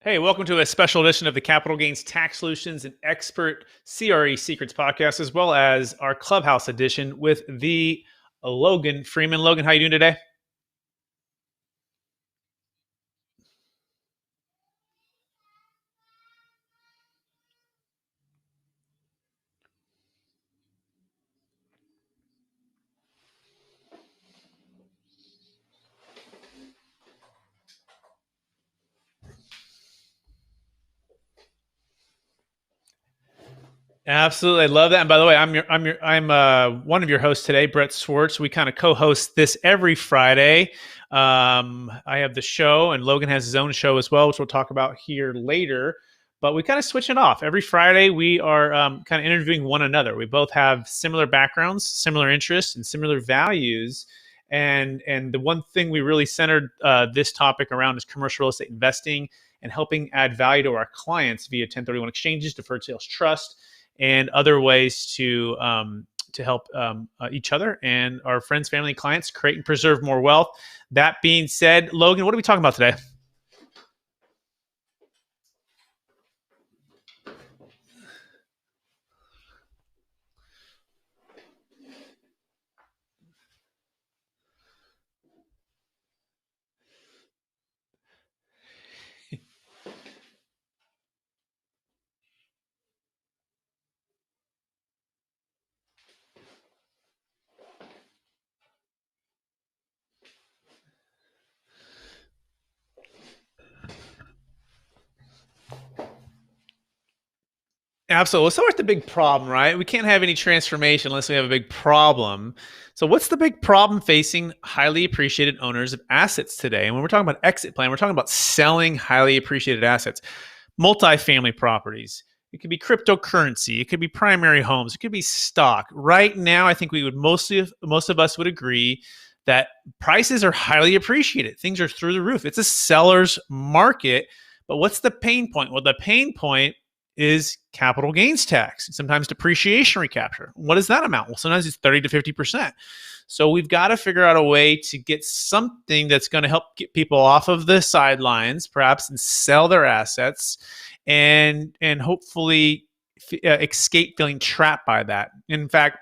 Hey, welcome to a special edition of the Capital Gains Tax Solutions and Expert CRE Secrets podcast, as well as our Clubhouse edition with the Logan Freeman. Logan, how you doing today? Absolutely, I love that. And by the way, I'm one of your hosts today, Brett Swarts. We kind of co-host this every Friday. I have the show, and Logan has his own show as well, which we'll talk about here later. But we kind of switch it off every Friday. We are kind of interviewing one another. We both have similar backgrounds, similar interests, and similar values. And the one thing we really centered this topic around is commercial real estate investing and helping add value to our clients via 1031 exchanges, deferred sales trust, and other ways to help each other and our friends, family, and clients create and preserve more wealth. That being said, Logan, what are we talking about today? Absolutely. Let's start with the big problem, right? We can't have any transformation unless we have a big problem. So, what's the big problem facing highly appreciated owners of assets today? And when we're talking about exit plan, we're talking about selling highly appreciated assets, multifamily properties. It could be cryptocurrency. It could be primary homes. It could be stock. Right now, I think we would most of us would agree that prices are highly appreciated. Things are through the roof. It's a seller's market. But what's the pain point? Well, the pain point is capital gains tax, sometimes depreciation recapture. What does that amount? Well, sometimes it's 30 to 50%. So we've got to figure out a way to get something that's going to help get people off of the sidelines, perhaps, and sell their assets, and hopefully escape feeling trapped by that. In fact,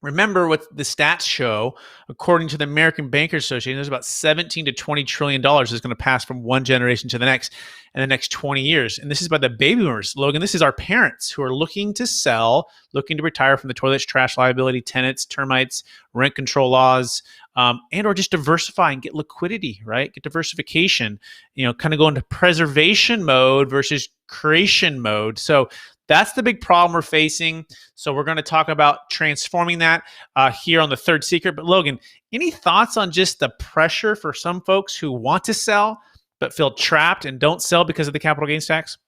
remember what the stats show. According to the American Bankers Association, there's about 17 to 20 trillion dollars is going to pass from one generation to the next in the next 20 years. And this is by the baby boomers. Logan, this is our parents who are looking to sell, looking to retire from the toilets, trash liability, tenants, termites, rent control laws, and or just diversify and get liquidity, right? Get diversification, kind of go into preservation mode versus creation mode. So that's the big problem we're facing. So we're going to talk about transforming that here on the third secret. But Logan, any thoughts on just the pressure for some folks who want to sell but feel trapped and don't sell because of the capital gains tax?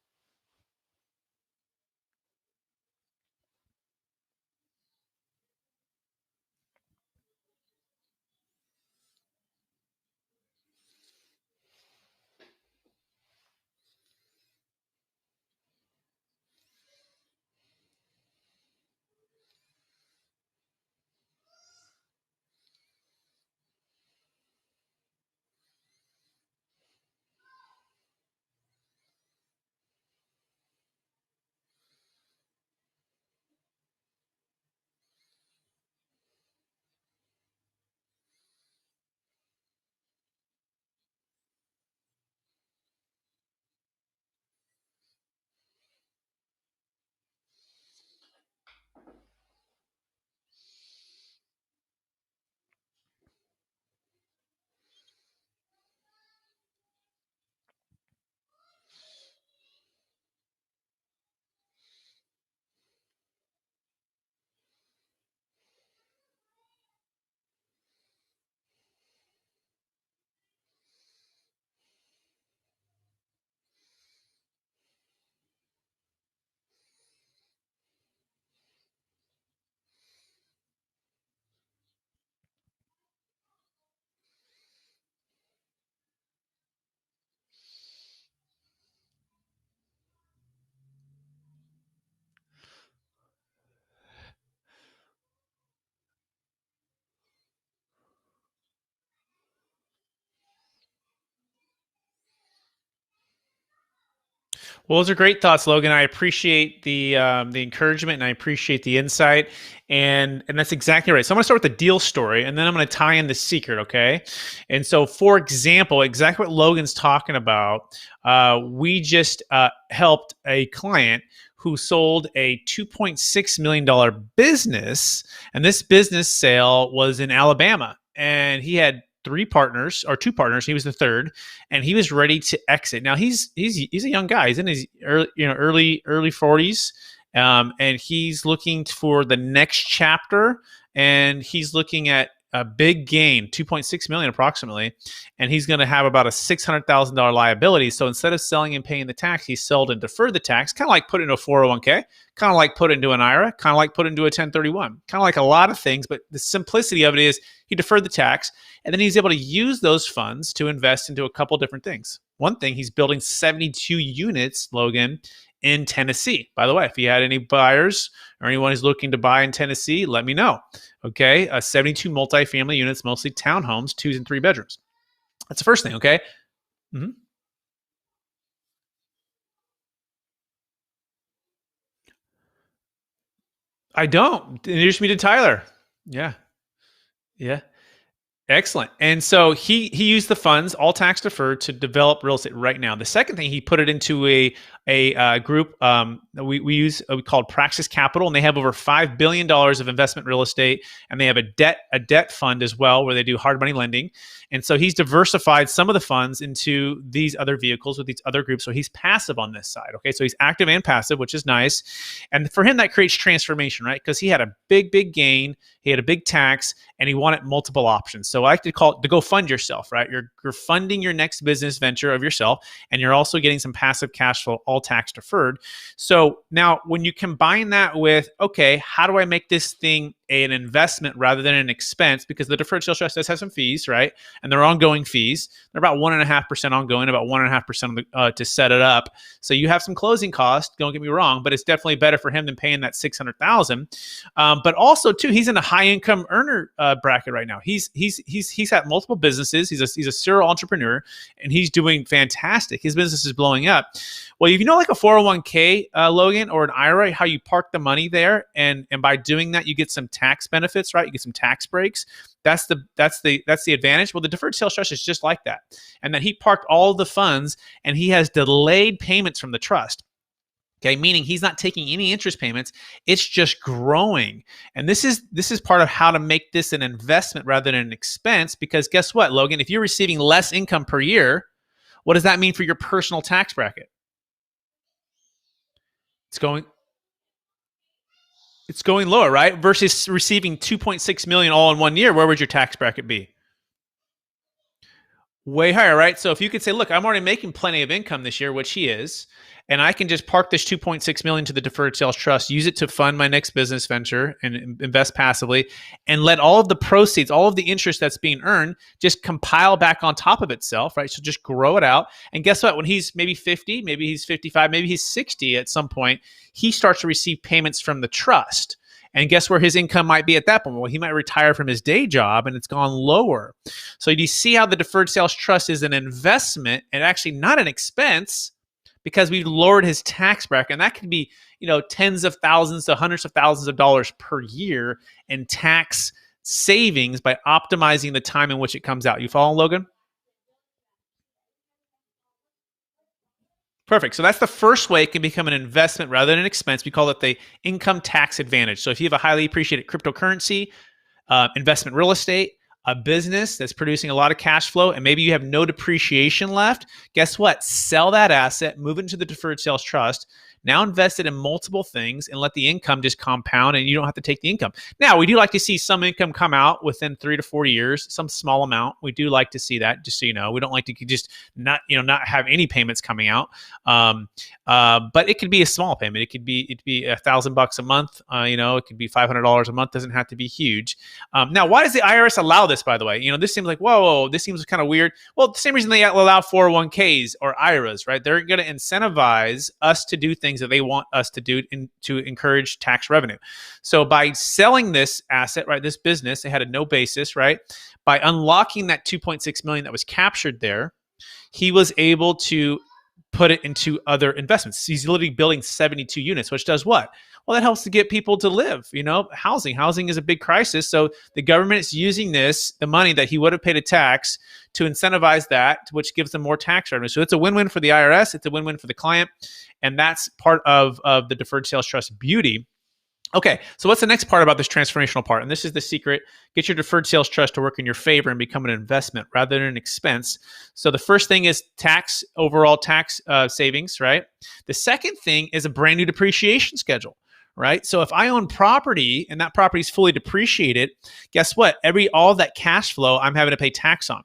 Well, those are great thoughts, Logan. I appreciate the encouragement and I appreciate the insight, and that's exactly right. So I'm going to start with the deal story, and then I'm going to tie in the secret. Okay, and so for example, exactly what Logan's talking about, we just helped a client who sold a $2.6 million business, and this business sale was in Alabama, and he had three partners or two partners. He was the third, and he was ready to exit. Now he's a young guy. He's in his early 40s, and he's looking for the next chapter. And he's looking at a big gain, 2.6 million approximately, and he's going to have about a $600,000 liability. So instead of selling and paying the tax, he sold and deferred the tax, kind of like put it into a 401k, kind of like put it into an IRA, kind of like put it into a 1031, kind of like a lot of things. But the simplicity of it is he deferred the tax, and then he's able to use those funds to invest into a couple different things. One thing, he's building 72 units, Logan, in Tennessee. By the way, if you had any buyers or anyone who's looking to buy in Tennessee, let me know. Okay, 72 multifamily units, mostly townhomes, 2 and 3 bedrooms. That's the first thing. Okay. Mm-hmm. I don't. Introduce me to Tyler. Yeah. Yeah. Excellent. And so he used the funds, all tax deferred, to develop real estate right now. The second thing, he put it into a group we called Praxis Capital, and they have over $5 billion of investment real estate, and they have a debt fund as well where they do hard money lending. And so he's diversified some of the funds into these other vehicles with these other groups. So he's passive on this side. Okay, so he's active and passive, which is nice. And for him, that creates transformation, right? Because he had a big gain, he had a big tax, and he wanted multiple options. So I like to call it to go fund yourself, right? You're funding your next business venture of yourself, and you're also getting some passive cash flow, all tax deferred. So now when you combine that with, okay, how do I make this thing an investment rather than an expense? Because the deferred sales trust does have some fees, right? And they're ongoing fees. They're about 1.5% ongoing, about 1.5% to set it up. So you have some closing costs. Don't get me wrong, but it's definitely better for him than paying that $600,000. But also too, he's in a high income earner bracket right now. He's had multiple businesses. He's a serial entrepreneur, and he's doing fantastic. His business is blowing up. Well, if you know, like a 401k, Logan, or an IRA, how you park the money there, and by doing that, you get some tax benefits, right? You get some tax breaks. That's the advantage. Well, the deferred sales trust is just like that, and that he parked all the funds, and he has delayed payments from the trust. Okay, meaning he's not taking any interest payments. It's just growing. And this is part of how to make this an investment rather than an expense. Because guess what, Logan? If you're receiving less income per year, what does that mean for your personal tax bracket? It's going lower, right? Versus receiving 2.6 million all in one year, where would your tax bracket be? Way higher, right? So if you could say, look, I'm already making plenty of income this year, which he is, and I can just park this 2.6 million to the deferred sales trust, use it to fund my next business venture and invest passively, and let all of the proceeds, all of the interest that's being earned, just compile back on top of itself, right? So just grow it out. And guess what? When he's maybe 50, maybe he's 55, maybe he's 60 at some point, he starts to receive payments from the trust. And guess where his income might be at that point? Well, he might retire from his day job and it's gone lower. So do you see how the deferred sales trust is an investment and actually not an expense, because we've lowered his tax bracket? And that could be, tens of thousands to hundreds of thousands of dollars per year in tax savings by optimizing the time in which it comes out. You follow, Logan? Perfect. So that's the first way it can become an investment rather than an expense. We call it the income tax advantage. So if you have a highly appreciated cryptocurrency, investment real estate, a business that's producing a lot of cash flow, and maybe you have no depreciation left, guess what? Sell that asset, move it into the deferred sales trust, now invest it in multiple things, and let the income just compound, and you don't have to take the income. Now, we do like to see some income come out within 3 to 4 years, some small amount. We do like to see that, just so you know. We don't like to just not have any payments coming out. But it could be a small payment. It'd be $1,000 a month. It could be $500 a month. Doesn't have to be huge. Now, why does the IRS allow this, by the way? This seems like, whoa, this seems kind of weird. Well, the same reason they allow 401ks or IRAs, right? They're going to incentivize us to do things that they want us to do to encourage tax revenue. So by selling this asset, right, this business, it had a no basis, right? By unlocking that 2.6 million that was captured there, he was able to put it into other investments. He's literally building 72 units, which does what? Well, that helps to get people to live, housing. Housing is a big crisis. So the government is using the money that he would have paid a tax to incentivize that, which gives them more tax revenue. So it's a win-win for the IRS. It's a win-win for the client. And that's part of the deferred sales trust beauty. Okay, so what's the next part about this transformational part? And this is the secret. Get your deferred sales trust to work in your favor and become an investment rather than an expense. So the first thing is overall tax savings, right? The second thing is a brand new depreciation schedule, right? So if I own property and that property is fully depreciated, guess what? All that cash flow I'm having to pay tax on.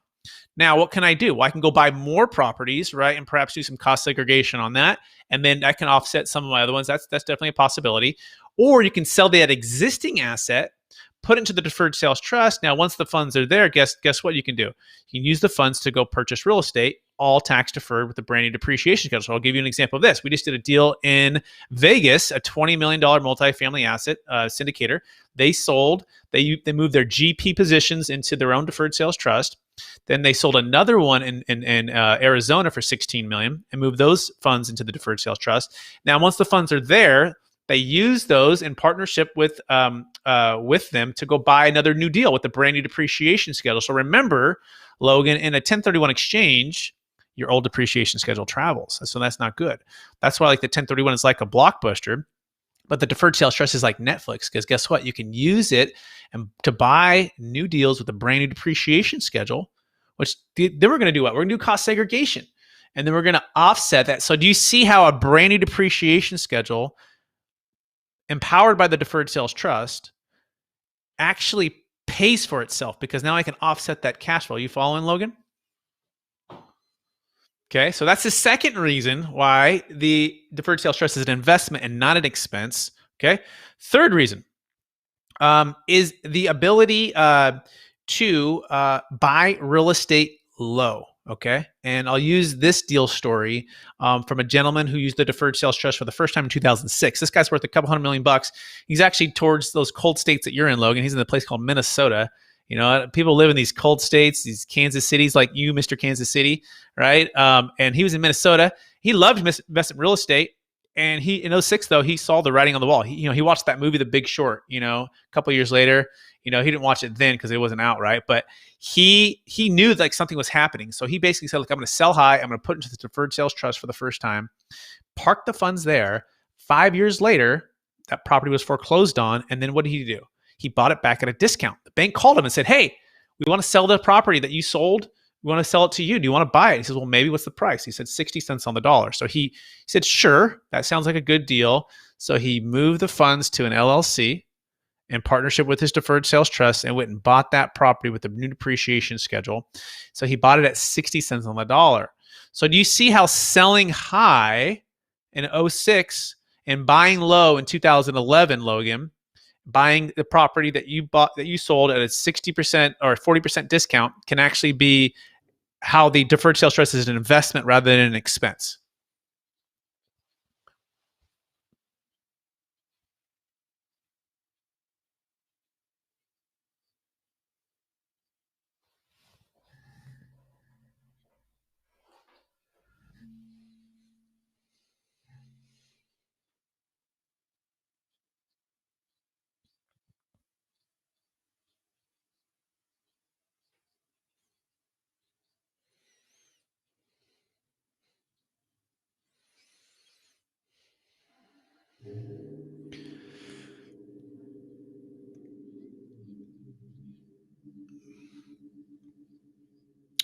Now, what can I do? Well, I can go buy more properties, right? And perhaps do some cost segregation on that. And then I can offset some of my other ones. That's definitely a possibility. Or you can sell that existing asset, put it into the deferred sales trust. Now, once the funds are there, guess what you can do? You can use the funds to go purchase real estate, all tax deferred with a brand new depreciation schedule. So I'll give you an example of this. We just did a deal in Vegas, a $20 million multifamily asset syndicator. They moved their GP positions into their own deferred sales trust. Then they sold another one in Arizona for $16 million and moved those funds into the deferred sales trust. Now, once the funds are there, they use those in partnership with them to go buy another new deal with the brand new depreciation schedule. So remember, Logan, in a 1031 exchange, your old depreciation schedule travels. So that's not good. That's why the 1031 is like a blockbuster. But the deferred sales trust is like Netflix, because guess what? You can use it to buy new deals with a brand new depreciation schedule, which then we're going to do what? We're going to do cost segregation. And then we're going to offset that. So do you see how a brand new depreciation schedule empowered by the deferred sales trust actually pays for itself, because now I can offset that cash flow? You following, Logan? Okay, so that's the second reason why the deferred sales trust is an investment and not an expense. Okay, third reason is the ability to buy real estate low. Okay, and I'll use this deal story from a gentleman who used the deferred sales trust for the first time in 2006. This guy's worth a couple $100 million. He's actually towards those cold states that you're in, Logan. He's in a place called Minnesota. People live in these cold states, these Kansas cities, like you, Mr. Kansas City, right? And he was in Minnesota. He loved investment real estate. And he, in 06 though, he saw the writing on the wall. He watched that movie, The Big Short, a couple of years later. He didn't watch it then because it wasn't out, right? But he knew something was happening. So he basically said, look, I'm going to sell high. I'm going to put into the deferred sales trust for the first time, park the funds there. 5 years later, that property was foreclosed on. And then what did he do? He bought it back at a discount. The bank called him and said, hey, we want to sell the property that you sold. We want to sell it to you. Do you want to buy it? He says, well, maybe. What's the price? He said 60 cents on the dollar. So he said, sure, that sounds like a good deal. So he moved the funds to an LLC in partnership with his deferred sales trust and went and bought that property with the new depreciation schedule. So he bought it at 60 cents on the dollar. So do you see how selling high in 06 and buying low in 2011, Logan, buying the property that you sold at a 60% or 40% discount can actually be how the deferred sales trust is an investment rather than an expense?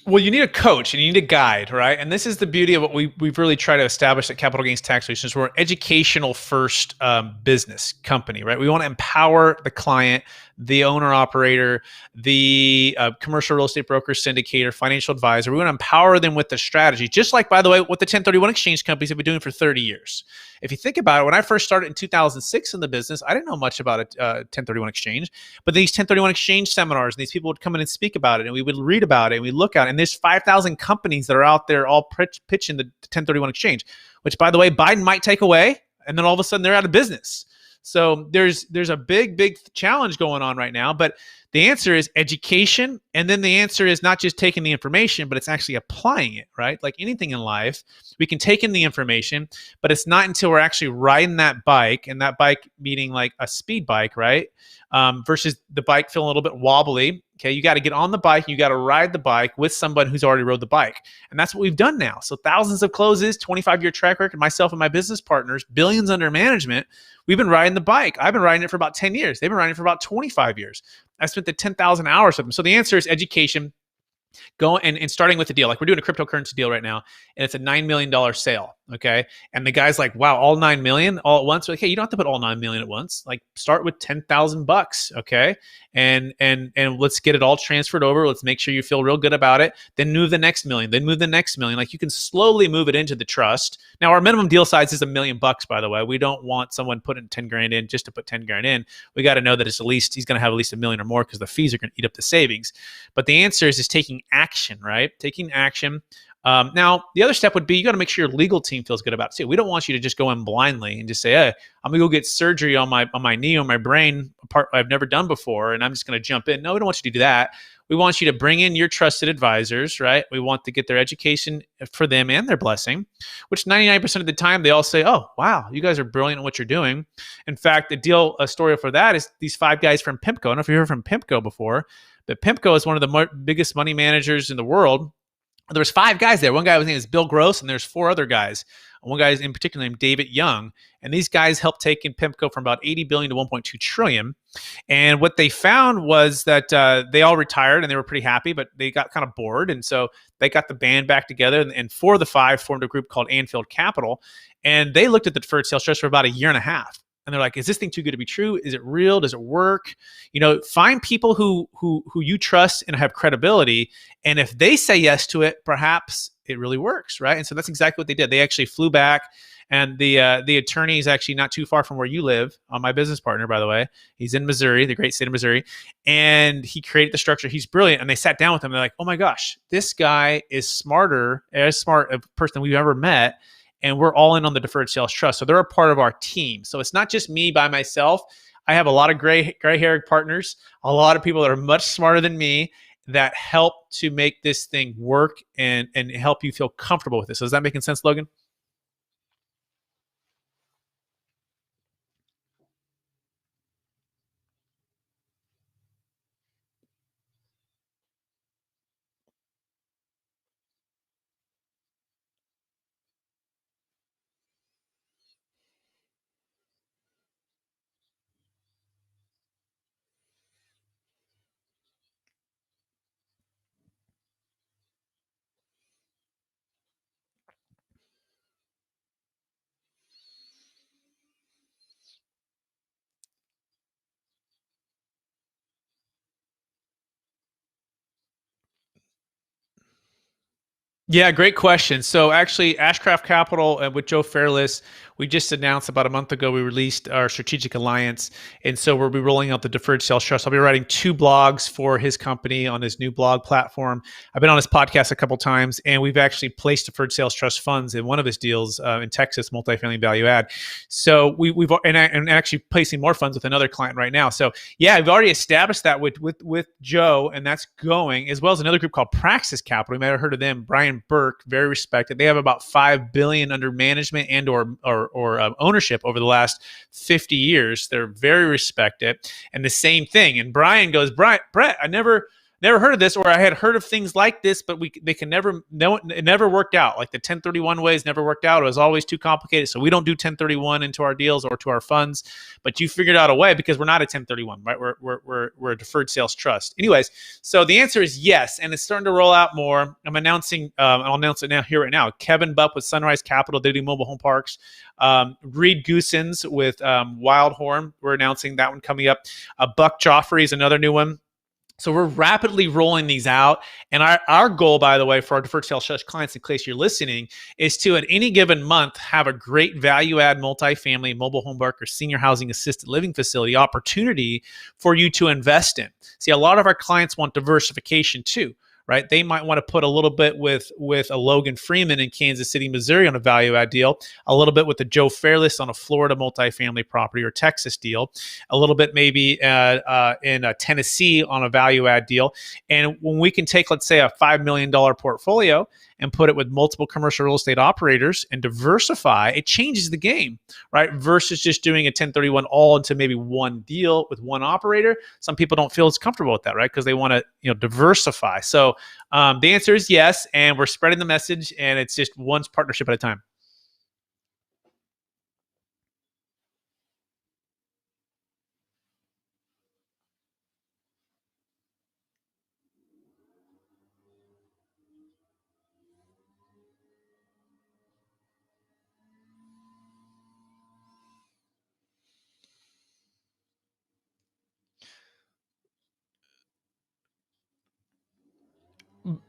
Well, you need a coach and you need a guide, right? And this is the beauty of what we've really tried to establish at Capital Gains Tax Solutions. We're an educational first business company, right? We want to empower the client, the owner operator, the commercial real estate broker, syndicator, financial advisor. We want to empower them with the strategy, just like, by the way, what the 1031 exchange companies have been doing for 30 years. If you think about it, when I first started in 2006 in the business, I didn't know much about a 1031 exchange, but these 1031 exchange seminars, and these people would come in and speak about it, and we would read about it, and we look at it, and there's 5,000 companies that are out there all pitching the 1031 exchange, which, by the way, Biden might take away, and then all of a sudden they're out of business. So there's a big challenge going on right now, but The answer is education. And then the answer is not just taking the information, but it's actually applying it, right? Like anything in life, we can take in the information, but it's not until we're actually riding that bike, and that bike meaning like a speed bike, right? Versus the bike feeling a little bit wobbly. Okay, you got to get on the bike, you got to ride the bike with someone who's already rode the bike. And that's what we've done now. So thousands of closes, 25-year track record, myself and my business partners, billions under management. We've been riding the bike. I've been riding it for about 10 years. They've been riding it for about 25 years. I spent the 10,000 hours with them. So the answer is education. Go and starting with the deal. Like we're doing a cryptocurrency deal right now, and it's a $9 million sale. Okay. And the guy's like, wow, all 9 million all at once. Like, hey, you don't have to put all 9 million at once. Like start with $10,000. Okay. And let's get it all transferred over. Let's make sure you feel real good about it. Then move the next million, then move the next million. Like you can slowly move it into the trust. Now our minimum deal size is $1 million, by the way. We don't want someone putting 10 grand in just to put 10 grand in. We got to know that it's at least, he's going to have at least $1 million or more, because the fees are going to eat up the savings. But the answer is taking action, right? Taking action. Now, the other step would be you got to make sure your legal team feels good about it too. We don't want you to just go in blindly and just say, hey, I'm going to go get surgery on my knee or my brain, a part I've never done before, and I'm just going to jump in. No, we don't want you to do that. We want you to bring in your trusted advisors, right? We want to get their education for them and their blessing, which 99% of the time they all say, oh, wow, you guys are brilliant at what you're doing. In fact, a story for that is these 5 guys from PIMCO. I don't know if you've heard from PIMCO before, but PIMCO is one of the biggest money managers in the world. There was 5 guys there. One guy was named Bill Gross, and there's 4 other guys. One guy is in particular named David Young. And these guys helped take in PIMCO from about 80 billion to 1.2 trillion. And what they found was that they all retired and they were pretty happy, but they got kind of bored. And so they got the band back together, and 4 of the 5 formed a group called Anfield Capital. And they looked at the Deferred Sales Trust for about a year and a half. And they're like, is this thing too good to be true? Is it real? Does it work? Find people who you trust and have credibility. And if they say yes to it, perhaps it really works, right? And so that's exactly what they did. They actually flew back, and the attorney is actually not too far from where you live. My business partner, by the way, he's in Missouri, the great state of Missouri, and he created the structure. He's brilliant. And they sat down with him. They're like, oh my gosh, this guy is as smart a person we've ever met. And we're all in on the Deferred Sales Trust. So they're a part of our team. So it's not just me by myself. I have a lot of gray-haired partners, a lot of people that are much smarter than me that help to make this thing work and help you feel comfortable with this. So is that making sense, Logan? Yeah, great question. So actually, Ashcraft Capital with Joe Fairless, we just announced about a month ago, we released our strategic alliance. And so we'll be rolling out the Deferred Sales Trust. I'll be writing 2 blogs for his company on his new blog platform. I've been on his podcast a couple times, and we've actually placed Deferred Sales Trust funds in one of his deals in Texas, multifamily value add. So we've actually placing more funds with another client right now. So yeah, I've already established that with Joe, and that's going, as well as another group called Praxis Capital. You might have heard of them. Brian Burke, very respected. They have about $5 billion under management and or ownership over the last 50 years. They're very respected. And the same thing. And Brian goes, Brett, I never heard of this, or I had heard of things like this, but it never worked out. Like the 1031 ways never worked out. It was always too complicated. So we don't do 1031 into our deals or to our funds, but you figured out a way, because we're not a 1031, right? We're a deferred sales trust. Anyways, so the answer is yes, and it's starting to roll out more. I'm announcing, I'll announce it now here right now. Kevin Bupp with Sunrise Capital, they do mobile home parks. Reed Goosens with Wildhorn, we're announcing that one coming up. Buck Joffrey is another new one. So we're rapidly rolling these out. And our goal, by the way, for our Deferred Sales Trust clients, in case you're listening, is to, at any given month, have a great value-add multifamily, mobile home park, or senior housing assisted living facility opportunity for you to invest in. See, a lot of our clients want diversification too, right? They might want to put a little bit with a Logan Freeman in Kansas City, Missouri on a value add deal, a little bit with the Joe Fairless on a Florida multifamily property or Texas deal, a little bit maybe in Tennessee on a value add deal. And when we can take, let's say, a $5 million portfolio and put it with multiple commercial real estate operators and diversify, it changes the game, right? Versus just doing a 1031 all into maybe one deal with one operator. Some people don't feel as comfortable with that, right? Because they want to, diversify. So the answer is yes, and we're spreading the message, and it's just one partnership at a time.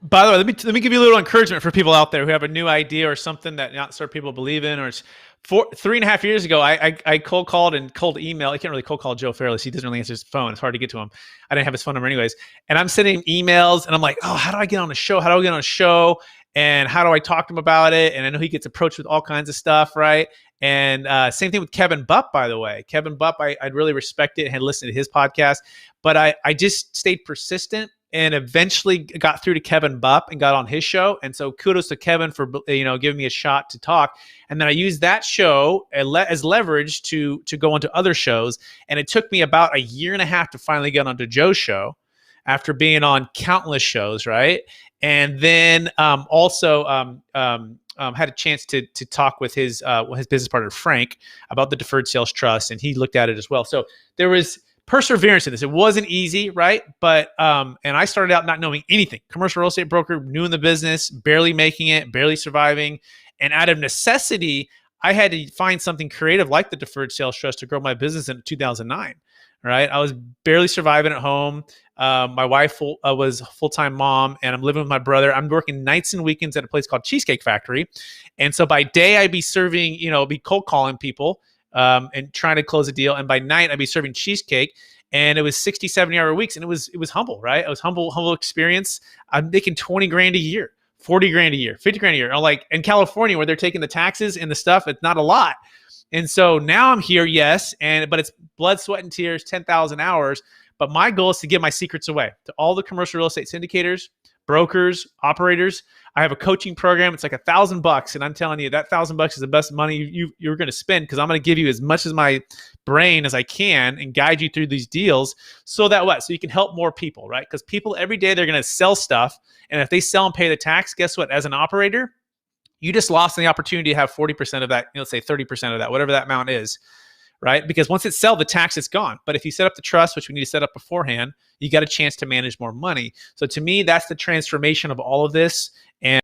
By the way, let me give you a little encouragement for people out there who have a new idea or something that not certain people believe in. Or it's 3.5 years ago, I cold called and cold email. I can't really cold call Joe Fairless. He doesn't really answer his phone. It's hard to get to him. I didn't have his phone number anyways. And I'm sending emails, and I'm like, oh, how do I get on a show? How do I get on a show? And how do I talk to him about it? And I know he gets approached with all kinds of stuff, right? And same thing with Kevin Bupp, by the way. Kevin Bupp, I'd really respect it and had listened to his podcast, but I just stayed persistent and eventually got through to Kevin Bupp and got on his show. And so kudos to Kevin for giving me a shot to talk. And then I used that show as leverage to go onto other shows. And it took me about a year and a half to finally get onto Joe's show after being on countless shows, right? And then also had a chance to talk with his business partner Frank about the Deferred Sales Trust, and he looked at it as well. So there was perseverance in this. It wasn't easy, right? But and I started out not knowing anything. Commercial real estate broker, new in the business, barely making it, barely surviving. And out of necessity, I had to find something creative like the Deferred Sales Trust to grow my business in 2009. Right? I was barely surviving at home. My wife was a full-time mom, and I'm living with my brother. I'm working nights and weekends at a place called Cheesecake Factory. And so by day, I'd be serving, be cold calling people and trying to close a deal. And by night, I'd be serving cheesecake. And it was 60, 70-hour weeks. And it was humble, right? It was humble experience. I'm making 20 grand a year, 40 grand a year, 50 grand a year. Like in California, where they're taking the taxes and the stuff, it's not a lot. And so now I'm here, yes, but it's blood, sweat, and tears, 10,000 hours. But my goal is to give my secrets away to all the commercial real estate syndicators, brokers, operators. I have a coaching program. It's like $1,000, and I'm telling you that $1,000 is the best money you're going to spend, because I'm going to give you as much as my brain as I can and guide you through these deals, so that what? So you can help more people, right? Because people every day, they're going to sell stuff, and if they sell and pay the tax, guess what? As an operator, you just lost the opportunity to have 40% of that, let's say 30% of that, whatever that amount is, right? Because once it's sold, the tax is gone. But if you set up the trust, which we need to set up beforehand, you got a chance to manage more money. So to me, that's the transformation of all of this. And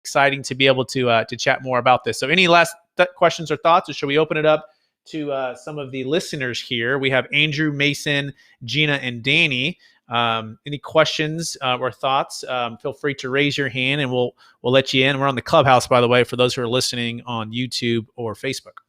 exciting to be able to chat more about this. So any last questions or thoughts, or should we open it up to some of the listeners here? We have Andrew, Mason, Gina, and Danny. Any questions or thoughts? Feel free to raise your hand, and we'll let you in. We're on the Clubhouse, by the way, for those who are listening on YouTube or Facebook.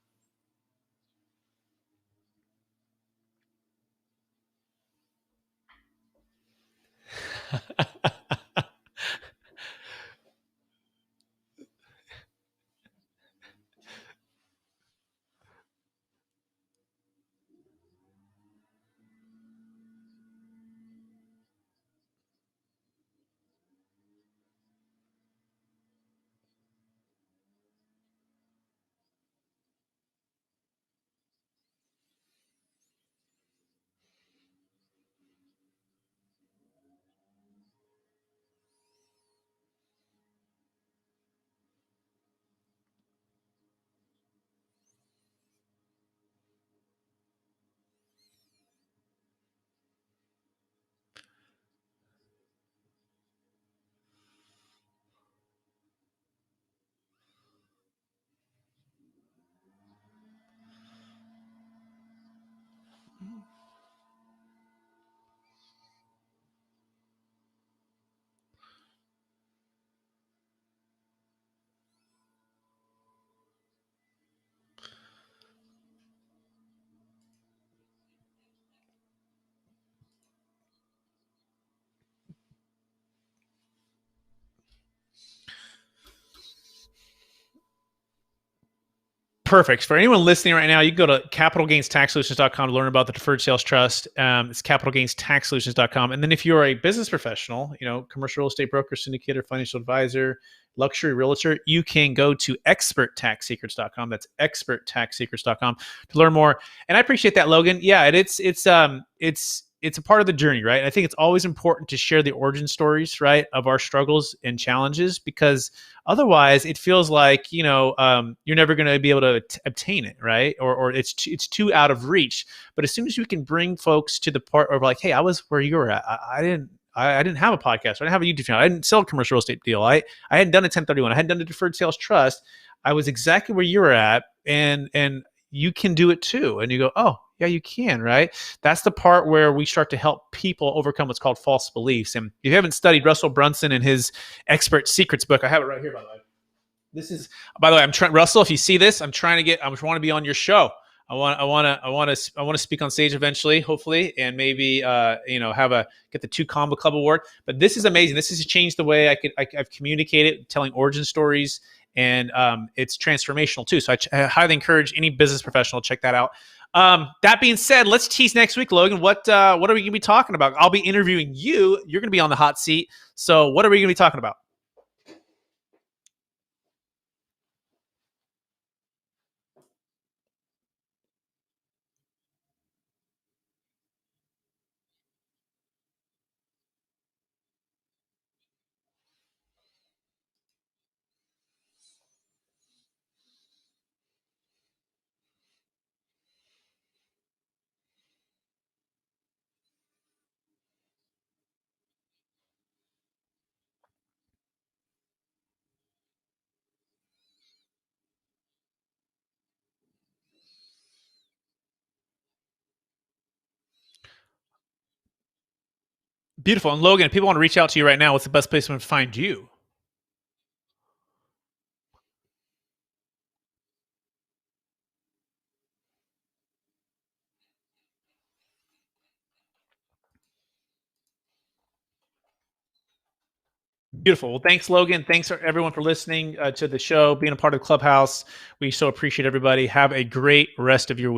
Perfect. For anyone listening right now, you can go to capitalgainstaxsolutions.com to learn about the Deferred Sales Trust. It's capitalgainstaxsolutions.com. And then if you're a business professional, commercial real estate broker, syndicator, financial advisor, luxury realtor, you can go to experttaxsecrets.com. That's experttaxsecrets.com to learn more. And I appreciate that, Logan. Yeah, it's a part of the journey, right? And I think it's always important to share the origin stories, right, of our struggles and challenges, because otherwise it feels like you're never going to be able to obtain it, right? Or it's too out of reach. But as soon as you can bring folks to the part of like, hey, I was where you were at. I didn't have a podcast. I didn't have a YouTube channel. I didn't sell a commercial real estate deal. I hadn't done a 1031. I hadn't done a deferred sales trust. I was exactly where you were at, and you can do it too. And you go, oh, yeah, you can, right? That's the part where we start to help people overcome what's called false beliefs. And if you haven't studied Russell Brunson and his Expert Secrets book, I have it right here, by the way. This is, by the way, I'm trying, Russell, if you see this, I want to be on your show. I want to speak on stage eventually, hopefully, and maybe get the 2 Combo Club award. But this is amazing. This has changed the way I've communicated, telling origin stories, and it's transformational too. So I highly encourage any business professional to check that out. That being said, let's tease next week, Logan. What are we going to be talking about? I'll be interviewing you. You're going to be on the hot seat. So what are we going to be talking about? Beautiful. And Logan, if people want to reach out to you right now, what's the best place to find you? Beautiful. Well, thanks, Logan. Thanks everyone for listening to the show, being a part of Clubhouse. We so appreciate everybody. Have a great rest of your week.